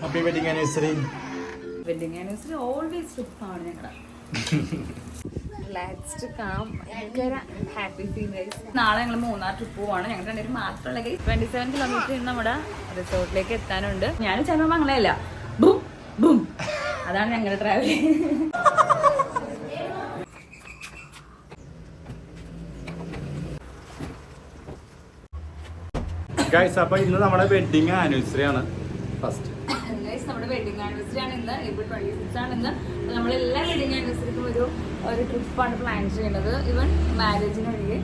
Happy wedding anniversary. Wedding anniversary always ട്രിപ്പാണ് ഞങ്ങളുടെ. Relaxed calm ഭയങ്കര ഹാപ്പി ഫീൽ ഗൈസ്. നാളെ ഞങ്ങൾ മൂന്നാർ ട്രിപ്പ് പോവാണ്. ഞങ്ങൾ രണ്ടുപേരും മാത്രമുള്ള ഗൈസ്. 27 കിലോമീറ്റർ നമ്മുടെ റിസോർട്ടിലേക്ക് എത്താനുണ്ട്. ഞാൻ ചെല്ലുമ്പോൾ അങ്ങനെയല്ല, ബും ബും, അതാണ് ഞങ്ങളുടെ ട്രാവൽ. ഗൈസ് അപ്പോൾ ഇന്ന് നമ്മുടെ വെഡിങ് ആനിവേഴ്സറി ആണ്. ഫസ്റ്റ് നമ്മുടെ വെഡിങ് ആനിവേഴ്സറി ആണ് ഇന്ന്. April 26 ആണ് ഇന്ന്. നമ്മളെല്ലാ വെഡിങ് ആനിവേഴ്സറിക്കും ഒരു ട്രിപ്പാണ് പ്ലാൻ ചെയ്യുന്നത്. ഇവൻ മാരേജിനൊഴികെ,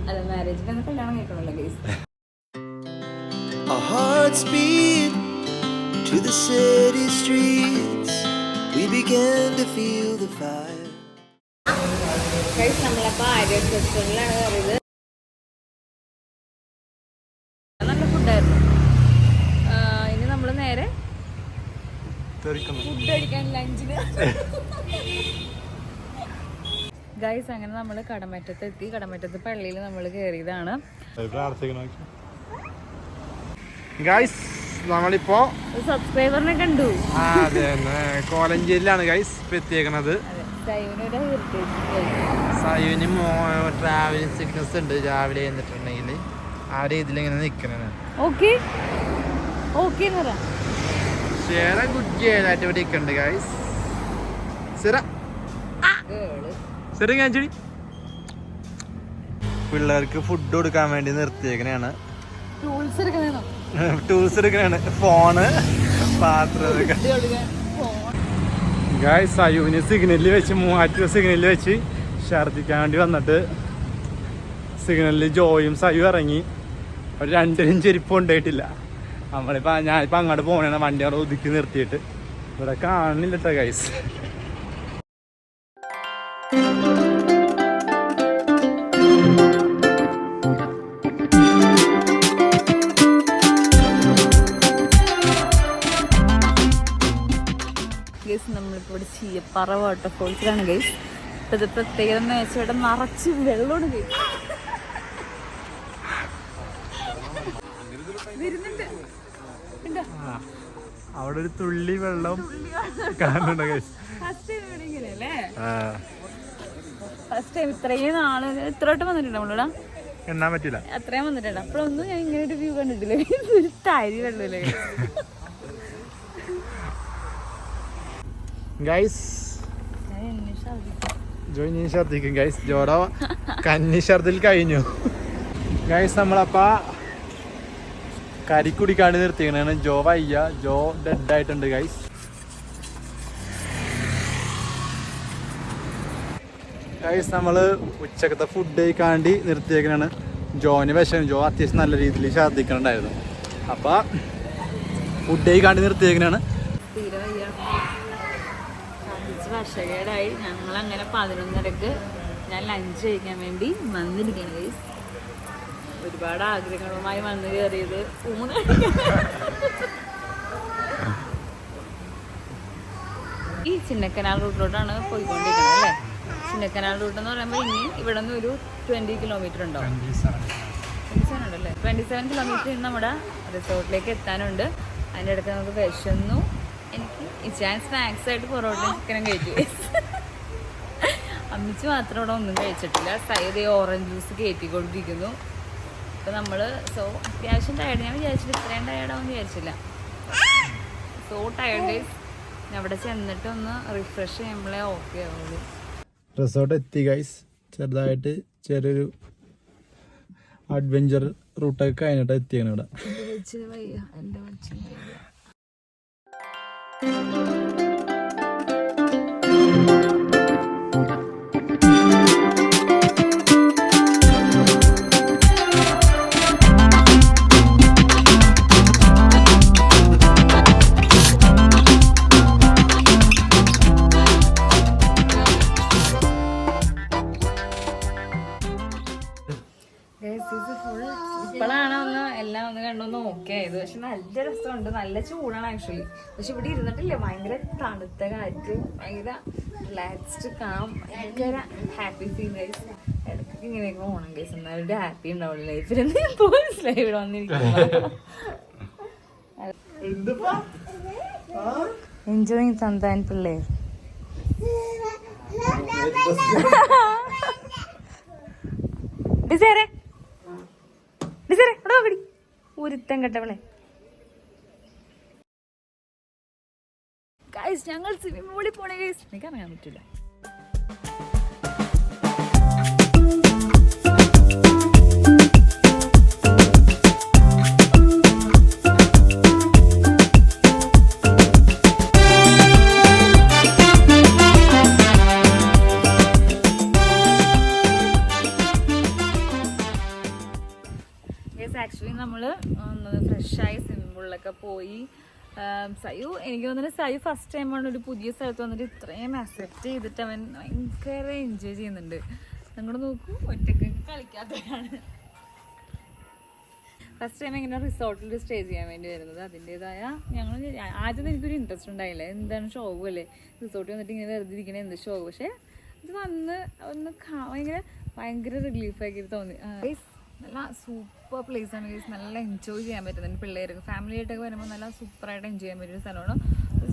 അല്ല മാരേജിന് കല്യാണം കേൾക്കണമല്ലോ guys. Our hearts beat to the city streets. We began to feel the fire. Guys നമ്മളപ്പോൾ ആര്യ റെസ്റ്റോറൻറ്റിലാണ് കയറിയത്. നല്ല ഫുഡായിരുന്നു. ഇനി നമ്മൾ നേരെ ഫുഡ് കഴിക്കാൻ ലഞ്ചിന്. ഗൈസ് അങ്ങനെ നമ്മൾ കടമറ്റത്ത് എത്തി. കടമറ്റത്ത് പള്ളിയിൽ നമ്മൾ കയറിയതാണ്. ഗൈസ് നമ്മളിപ്പോ സബ്സ്ക്രൈബറിനെ കണ്ടു. അതെ, കോലഞ്ചേരിയിലാണ് ഗൈസ് ഇപ്പൊ എത്തിയേക്കണത്. സയുവിന് ട്രാവലിംഗ് സിക്നസ് ഉണ്ട്. രാവിലെ എന്നിട്ടുണ്ടെങ്കിൽ ആ രീതിയിലിങ്ങനെ നിൽക്കണേ. ഓക്കെ ഓക്കെ ഗുഡ്ജായിട്ട് ഇവിടെ നിൽക്കുന്നുണ്ട് ഗൈസ്. പിള്ളേർക്ക് ഫുഡ് കൊടുക്കാൻ വേണ്ടി നിർത്തിയേക്കണേണ്. ടൂൾസ് എടുക്കണേണ്. ഫോണ്, പാത്രം. ഗൈസ് സയുവിന് സിഗ്നലിൽ വെച്ച്, മൂവാറ്റുപുഴ സിഗ്നലിൽ വെച്ച് ഛർദ്ദിക്കാൻ വേണ്ടി വന്നിട്ട് സിഗ്നലിൽ ജോയും സയു ഇറങ്ങി. ഒരു 2 ചെരുപ്പ് കൊണ്ടുപോയിട്ടില്ല. ഞാനിപ്പോൾ അങ്ങോട്ട് പോകണേ. വണ്ടി അവിടെ ഒതുക്കി നിർത്തിയിട്ട് ഇവിടെ കാണുന്നില്ല കേട്ടോ ഗൈസ്. നമ്മളിപ്പോൾ ഇവിടെ ചീയപ്പാറ വാട്ടർഫോൾസിലാണ് ഗൈസ്. ഇത് പ്രത്യേകത എന്ന് വെച്ചാൽ ഇവിടെ നിറച്ച് വെള്ളമാണ് ഗൈസ്. അവിടെ ഒരു തുള്ളി വെള്ളം കാണുന്നുണ്ട് ഗൈസ്. ഫസ്റ്റ് ടൈം ഇത്രയും നാള് ഇത്രോട്ടും വന്നിട്ടുണ്ട് നമ്മളിവിടെ. എണ്ണാൻ പറ്റില്ല, അത്രയും വന്നിട്ടുണ്ട്. അപ്പോഴൊന്നും ഞാൻ ഇങ്ങനെ ഒരു വ്യൂ കണ്ടിട്ടില്ല. ഒരു തരി വെള്ളമില്ലേ ഗൈസ്. ജോയിനി ഛർദിക്കും ഗൈസ്. ജോടോ കന്നി ഛർദിൽ കഴിഞ്ഞു ഗൈസ്. നമ്മളപ്പാ കരിക്കുടിക്കാണ്ട് നിർത്തിക്കണാണ്. ജോ വയ്യ, ജോ ഡെഡ് ആയിട്ടുണ്ട് ഗൈസ്. ഗൈസ് നമ്മള് ഉച്ചക്കത്തെ ഫുഡ് കഴിക്കാണ്ടി നിർത്തിയേക്കണാണ്. ജോന് വിഷം. ജോ അത്യാവശ്യം നല്ല രീതിയിൽ ഛർദിക്കണുണ്ടായിരുന്നു. അപ്പൊ ഫുഡ് കഴിക്കാണ്ടി നിർത്തിയേക്കണാണ്. വർഷകേടായി. ഞങ്ങളങ്ങനെ 11:30 ഞാൻ ലഞ്ച് കഴിക്കാൻ വേണ്ടി വന്നിരിക്കണം ഗൈസ്. ഒരുപാട് ആഗ്രഹങ്ങളുമായി വന്നു കയറിയത് ഊണ്. ഈ ചിന്നക്കനാൽ റൂട്ടിലോട്ടാണ് പോയിക്കൊണ്ടിരിക്കുന്നത് അല്ലേ? ചിന്നക്കനാൽ റൂട്ട് എന്ന് പറയുമ്പോൾ ഇനി ഇവിടെ നിന്ന് ഒരു 20 കിലോമീറ്റർ ഉണ്ടാവും. 27 ഉണ്ടല്ലേ? 27 കിലോമീറ്റർ നമ്മുടെ റിസോർട്ടിലേക്ക് എത്താനുണ്ട്. അതിൻ്റെ അടുത്ത് നമുക്ക് വിശന്നു. എനിക്ക് ഇച്ചാൻ സ്നാക്സ് ആയിട്ട് പൊറോട്ടയും ചിക്കനും കഴിച്ചു. അമ്മിച്ച് മാത്രം ഇവിടെ ഒന്നും കഴിച്ചിട്ടില്ല. സൈഡ് ഓറഞ്ച് ജ്യൂസ് കയറ്റിക്കൊണ്ടിരിക്കുന്നു. അപ്പോൾ നമ്മൾ അത്യാവശ്യം ടയർഡ്. ഞാൻ വിചാരിച്ചില്ല ഇത്രയും ടയർഡാവും വിചാരിച്ചില്ല. ടയർഡ്. അവിടെ ചെന്നിട്ട് ഒന്ന് റിഫ്രഷ് ചെയ്യുമ്പോഴേ ഓക്കെ ആവുള്ളൂ. റിസോർട്ട് എത്തി ഗൈസ്. ചെറുതായിട്ട് ചെറിയൊരു അഡ്വഞ്ചർ റൂട്ടൊക്കെ കഴിഞ്ഞിട്ട് എത്തിയാണ് ഇവിടെ. വയ്യ എൻ്റെ വെച്ച് ഇപ്പോഴാണ് എല്ലാം ഒന്ന് കണ്ടൊന്ന് ഓക്കെ ആയത്. പക്ഷെ നല്ല രസമുണ്ട്. നല്ല ചൂടാണ് ആക്ച്വലി. പക്ഷെ ഇവിടെ ഇരുന്നിട്ടില്ലേ, ഭയങ്കര തണുത്ത കാറ്റ്, ഭയങ്കര റിലാക്സ്ഡ് കാം, ഭയങ്കര ഹാപ്പി ഫീൽ ഗൈസ്. ഇടയ്ക്ക് ഇങ്ങനെയൊക്കെ പോകണം ഗൈസ്. എന്നാലും ഒരു ഹാപ്പി ഉണ്ടാവുള്ളൂ ലൈഫിൽ. ഇവിടെ വന്നിരിക്കുന്നു. എൻജോയിങ് തന്താൻ പിള്ളേർ. ഡിസേറെ ഡിസേറെ ഇവിടെ നോക്കടി ഒരുത്തം കെട്ടവളെ. ഗൈസ് ഞങ്ങൾ സ്വിമ്മിംഗ് പൂളിൽ പോണേ ഗൈസ്. എനിക്ക് അറിയാൻ പറ്റില്ല. ആക്ച്വലി നമ്മൾ ഫ്രഷായി സ്വിമ്മിംഗ് പൂളിലൊക്കെ പോയി. സയു എനിക്ക് തോന്നുന്നു സയു ഫസ്റ്റ് ടൈമാണ് ഒരു പുതിയ സ്ഥലത്ത് വന്നിട്ട് ഇത്രയും അക്സെപ്റ്റ് ചെയ്തിട്ട് അവൻ ഭയങ്കര എൻജോയ് ചെയ്യുന്നുണ്ട്. നിങ്ങൾ നോക്കൂ, ഒറ്റയ്ക്ക് കളിക്കാത്തതാണ്. ഫസ്റ്റ് ടൈം ഇങ്ങനെ റിസോർട്ടിൽ സ്റ്റേ ചെയ്യാൻ വേണ്ടി വരുന്നത്. അതിൻ്റെതായ ഞങ്ങൾ ആദ്യം എനിക്കൊരു ഇൻട്രസ്റ്റ് ഉണ്ടായില്ല. എന്താണ് ഷോ അല്ലേ റിസോർട്ടിൽ വന്നിട്ട് ഇങ്ങനെ വെറുതെ ഇരിക്കണേ എന്ത് ഷോ. പക്ഷേ ഇത് വന്ന് ഒന്ന് ഭയങ്കര റിലീഫാക്കി തോന്നി. നല്ല സൂപ്പർ പ്ലേസ് ആണ് ഗൈസ്. നല്ല എൻജോയ് ചെയ്യാൻ പറ്റുന്നുണ്ട്. പിള്ളേർക്ക് ഫാമിലി ആയിട്ടൊക്കെ വരുമ്പോൾ നല്ല സൂപ്പറായിട്ട് എൻജോയ് ചെയ്യാൻ പറ്റുന്ന സ്ഥലമാണ്.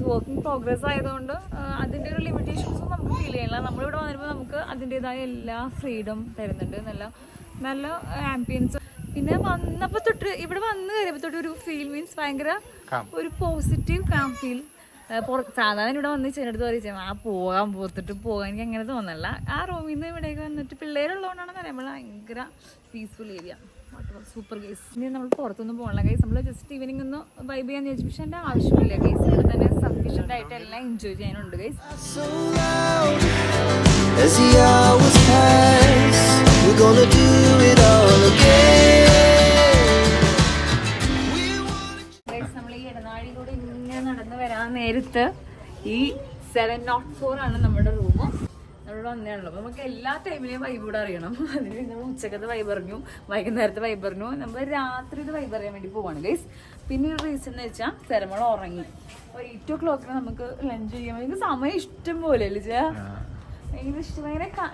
വർക്കിംഗ് പ്രോഗ്രസ് ആയതുകൊണ്ട് അതിൻ്റെ ഒരു ലിമിറ്റേഷൻസും നമുക്ക് ഫീൽ ചെയ്യില്ല. നമ്മളിവിടെ വന്നിരുമ്പോൾ നമുക്ക് അതിൻ്റെതായ എല്ലാ ഫ്രീഡം തരുന്നുണ്ട്. നല്ല നല്ല ആംബിയൻസ്. പിന്നെ വന്നപ്പോൾ തൊട്ട് ഇവിടെ വന്ന് കയറിയപ്പോൾ തൊട്ട് ഒരു ഫീൽ മീൻസ് ഭയങ്കര ഒരു പോസിറ്റീവ് കാം ഫീൽ. സാധാരണ ഇവിടെ വന്ന് ചെന്നെടുത്ത് പറയും പോകാൻ പോകാൻ എനിക്ക് അങ്ങനെ തോന്നല്ല. ആ റൂമിൽ നിന്ന് ഇവിടേക്ക് വന്നിട്ട് പിള്ളേരുള്ളതുകൊണ്ടാണെന്ന് പറയുമ്പോൾ ഭയങ്കര പീസ്ഫുൾ ഏരിയ. Super guys. ഇനി നമ്മൾ പുറത്തൊന്നും പോകണില്ല ഗൈസ്. നമ്മൾ ജസ്റ്റ് ഈവനിങ് ഒന്ന് വൈബ് ചെയ്യാന്ന് ചോദിച്ചു. പക്ഷെ എൻ്റെ ആവശ്യമില്ല ഗൈസ്. ഇവിടെ തന്നെ സഫീഷ്യൻ്റ് ആയിട്ട് എല്ലാം എൻജോയ് ചെയ്യാനുണ്ട് ഗൈസ്. നേരത്ത് ഈ 704 ആണ് നമ്മുടെ റൂം. നമ്മളിവിടെ വന്നേയുള്ളൂ. അപ്പോൾ നമുക്ക് എല്ലാ ടൈമിലെയും വൈബ് കൂടെ അറിയണം. അതിന് നമ്മൾ ഉച്ചക്കത്തെ വൈബ് അറിഞ്ഞു, വൈകുന്നേരത്തെ വൈബ് അറിഞ്ഞു, നമ്മൾ രാത്രി വൈബ് അറിയാൻ വേണ്ടി പോവാണ് ഗൈസ്. പിന്നെ ഒരു റീസൺ എന്ന് വെച്ചാൽ സെറമോൾ ഉറങ്ങി. അപ്പോൾ 8 o'clock നമുക്ക് ലഞ്ച് ചെയ്യാൻ എനിക്ക് സമയം ഇഷ്ടം പോലെ അല്ലേ ചേ. ഭയങ്കര ഇഷ്ടം.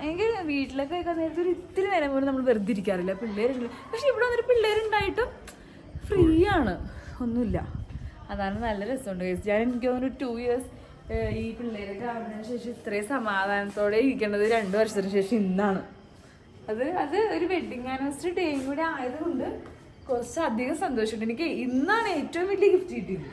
എനിക്ക് വീട്ടിലൊക്കെ വെക്കാൻ നേരത്തെ ഒരു ഇത്തിരി നേരം പോലും നമ്മൾ വെറുതെ ഇരിക്കാറില്ല. പിള്ളേരുണ്ട്. പക്ഷെ ഇവിടെ വന്നിട്ട് പിള്ളേരുണ്ടായിട്ടും ഫ്രീ ആണ്, ഒന്നുമില്ല. അതാണ് നല്ല രസമുണ്ട് ഗൈസ്. ഞാൻ എനിക്ക് തോന്നുന്നു 2 years ഈ പിള്ളേരൊക്കെ ആവുന്നതിന് ശേഷം ഇത്രയും സമാധാനത്തോടെ ഇരിക്കേണ്ടത് 2 വർഷത്തിന് ശേഷം ഇന്നാണ്. അത് ഒരു വെഡിങ് ആനിവേഴ്സറി ഡേയും കൂടെ ആയതുകൊണ്ട് കുറച്ചധികം സന്തോഷമുണ്ട്. എനിക്ക് ഇന്നാണ് ഏറ്റവും വലിയ ഗിഫ്റ്റ് കിട്ടിയത്.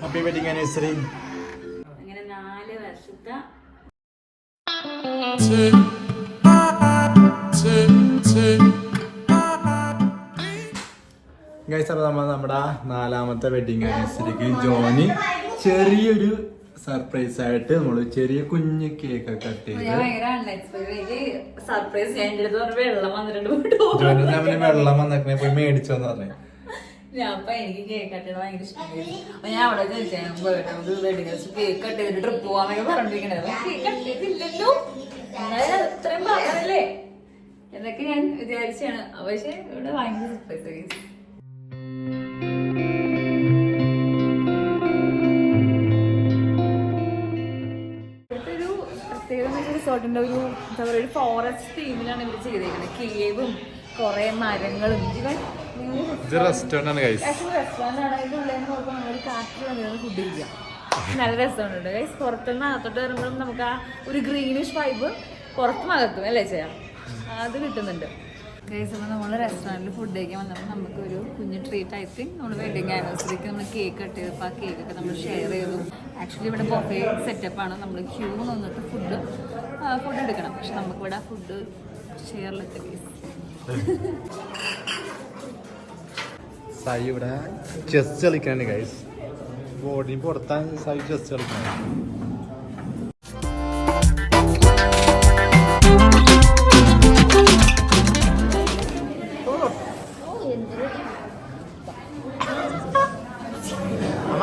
Happy wedding anniversary. അങ്ങനെ 4 വർഷത്തെ ഗൈസ്. അപ്പോൾ നമ്മുടെ 4ാമത്തെ വെഡിങ് ആനിവേഴ്സറിക്ക് ജോനി ചെറിയൊരു സർപ്രൈസ് ആയിട്ട് നമ്മള് ചെറിയ കുഞ്ഞ് കേക്ക് ഒക്കെ കട്ട് ചെയ്ത് സർപ്രൈസ്. വെള്ളം വന്നിട്ടുണ്ട്, വെള്ളം വന്നിട്ട് പോയി മേടിച്ചോന്ന് പറഞ്ഞു. അപ്പൊ എനിക്ക് കേക്ക് കട്ട് ചെയ്ത് ഭയങ്കര ഇഷ്ടമായി. അപ്പൊ ഞാൻ അവിടെ ചോദിച്ചാൽ വെഡിങ് കേക്ക് കട്ട് ചെയ്തിട്ട് ട്രിപ്പ് പോവാന്നൊക്കെ പറഞ്ഞിരിക്കണേ. കേക്ക് കട്ട് ചെയ്തില്ലല്ലോ, അത്രയും പറഞ്ഞല്ലേ എന്നൊക്കെ ഞാൻ വിചാരിച്ചാണ്. പക്ഷെ ഇവിടെ ഭയങ്കര സർപ്രൈസ്. റിസോർട്ടിന്റെ ഒരു എന്താ പറയുക ഒരു ഫോറസ്റ്റ് തീമിലാണ് ഇവർ ചെയ്തേക്കുന്നത്. കേവും കുറെ മരങ്ങളും. റെസ്റ്റോറന്റ് ആണ്. റെസ്റ്റോറന്റ് ആണ്. അതിന്റെ ഉള്ളിൽ നോക്കുമ്പോൾ നമ്മളൊരു കാറ്റിൽ വന്നിരുന്ന് ഫുഡ് കഴിക്കാം. നല്ല രസമുണ്ട് ഗൈസ്. പുറത്തുനിന്ന് അകത്തോട്ട് വരുമ്പോഴും നമുക്ക് ആ ഒരു ഗ്രീനിഷ് വൈബ് പുറത്തും അകത്തും അല്ലേ ചെയ്യാം, അത് കിട്ടുന്നുണ്ട് ഗൈസ്. അപ്പോൾ നമ്മൾ റെസ്റ്റോറൻറ്റിൽ ഫുഡ് കഴിക്കാൻ വന്നപ്പോൾ നമുക്കൊരു കുഞ്ഞ് ട്രീറ്റ് ഐ തിങ്ക് നമ്മൾ വെഡിങ് ആനിവേഴ്സറിക്ക് നമ്മൾ കേക്ക് കട്ട് ചെയ്തപ്പോൾ ആ കേക്കൊക്കെ നമ്മൾ ഷെയർ ചെയ്തു. ആക്ച്വലി ഇവിടെ ബൊഫേ സെറ്റപ്പാണ്. നമ്മൾ ക്യൂ നിന്നിട്ട് ഫുഡ് എടുക്കണം. പക്ഷെ നമുക്കിവിടെ ഫുഡ് ഷെയറിലെത്തി ഗൈസ്. സായി ഇവിടെ ചെസ് കളിക്കാനുണ്ട് ഗൈസ്. ബോഡി പുറത്താണ് സായി ചെസ് കളിക്കാൻ.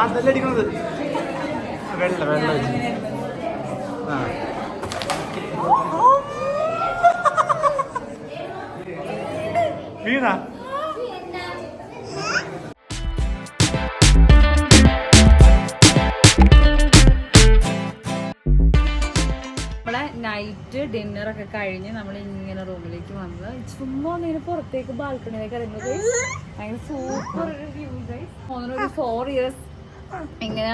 അതല്ല അടിക്കുന്നത് വെള്ള ആ വീണ നൈറ്റ് ഡിന്നറൊക്കെ കഴിഞ്ഞ് നമ്മൾ ഇങ്ങനെ റൂമിലേക്ക് വന്നത് ചുമ്മാ ഒന്നിങ്ങനെ പുറത്തേക്ക് ബാൽക്കണിയിലേക്ക് ഇറങ്ങുന്നത് ഭയങ്കര സൂപ്പർ ഒരു വ്യൂ ഗൈസ്. ഒരു 4 years ഇങ്ങനെ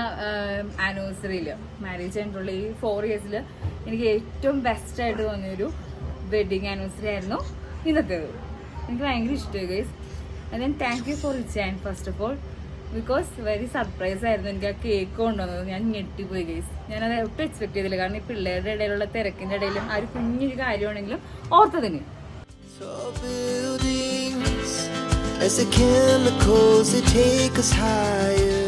ആനിവേഴ്സറിയിൽ മാരേജ് കഴിഞ്ഞിട്ടുള്ള ഈ 4 yearsൽ എനിക്ക് ഏറ്റവും ബെസ്റ്റായിട്ട് തോന്നിയൊരു വെഡിങ് ആനിവേഴ്സറി ആയിരുന്നു ഇന്നത്തേത്. എനിക്ക് ഭയങ്കര ഇഷ്ടമായി guys. And then thank you for Richan first of all because very surprise ആയിരുന്നു എനിക്ക് ആ കേക്ക് കൊണ്ടുവന്നത്. ഞാൻ ഞെട്ടിപ്പോയി ഗൈസ്. ഞാനത് ഒട്ടും എക്സ്പെക്ട് ചെയ്തില്ല. കാരണം ഈ പിള്ളേരുടെ ഇടയിലുള്ള തിരക്കിൻ്റെ ഇടയിലും ആ ഒരു കുഞ്ഞൊരു കാര്യമാണെങ്കിലും ഓർത്തതിന്. Tall buildings, as the chemicals they take us higher.